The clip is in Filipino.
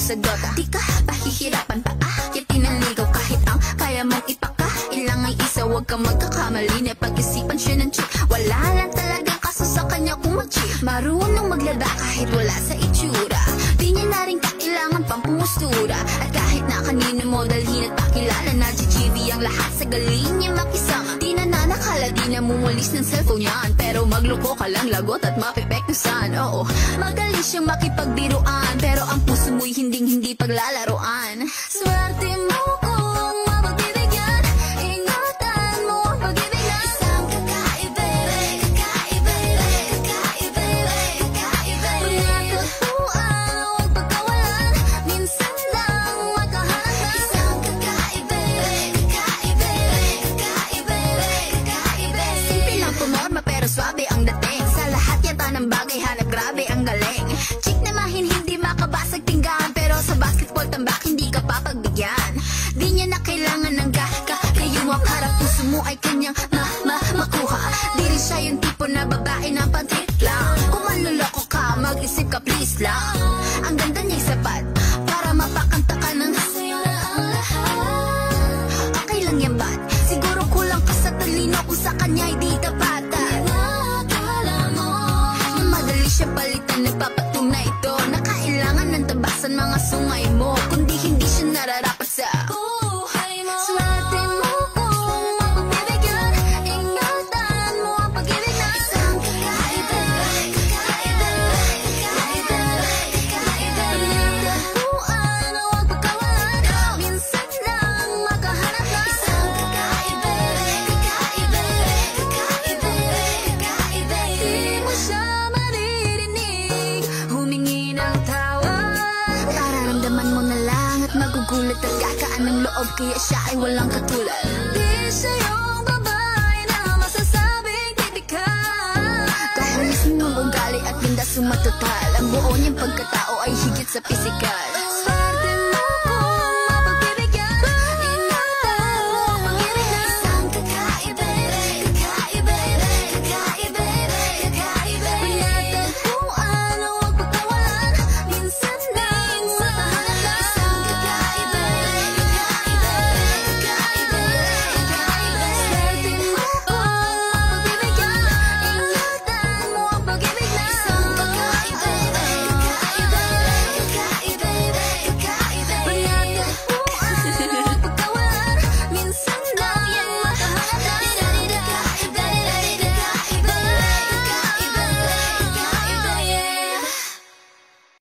sagot. Di ka pahihirapan pa akitin ang ligaw kahit ang kaya mong ipakailang ay isa. Huwag kang magkakamali na pag-isipan siya ng chick. Wala lang talagang kaso sa kanya kung mag-chick. Marunong maglada kahit wala sa itsura. Di niya na rin kailangan pang pumustura. At kahit na kanino mo dalhin at pakilala na GGV ang lahat sa galing niya makisama. Di na nanakala, di na mumulis ng cellphone yan. Pero magloko ka lang, lagot at mapipektusan. Oo, magaling siyang makipagbiruan, pero ang puso mo'y hinding-hindi paglalaroan. Swerte mo kung mapagbibigyan, ingatan mo ang pag-ibig na isang kakaibig, kakaibig, kakaibig, kakaibig. Pagkatuan, huwag pagkawalan, minsan lang makahanap na isang kakaibig, kakaibig, kakaibig, kakaibig. Simple lang pumorma pero swabe ang dating. Sa lahat yata ng bagay hanap grabe ang galing. Chick na mahin hindi makabasag tinggahan, pero sa basketball tambak hindi ka papagbigyan. Di niya na kailangan ng kakayuwang harap puso mo ay kanyang makuha. Di rin siya yung tipo na babae na pantit lang. Kung manluloko ka, mag-isip ka please lang. Ang ganda niya'y sapat para mapakanta ka ng sa'yo na ang lahat. Okay lang yan ba't? Siguro kulang ka sa talino kung sa kanya'y di tapatan. Akala mo na madali siya palitan, nagpapatunay ito na kailangan ng tabasan mga sungay mo, kundi hindi siya nararapat sa buhay mo. Swerte mo kung mapagbibigyan, ingatan mo ang pag-ibig na isang kakaibig, kakaibig, kakaibig, kakaibig. Pagkatuan, huwag pagkawalan, minsan lang makahanap na isang kakaibig, kakaibig, kakaibig, kakaibig. Di mo siya maririnig humingi ng tawad. Mararamdaman mo na lang at magugulat at kakaan ng loob, kaya siya ay walang katulad. Di siya yung babae na masasabing tipikal. Dahil mismo ang ugali at ganda sumatotal, ang buo niyang pagkatao ay higit sa pisikal.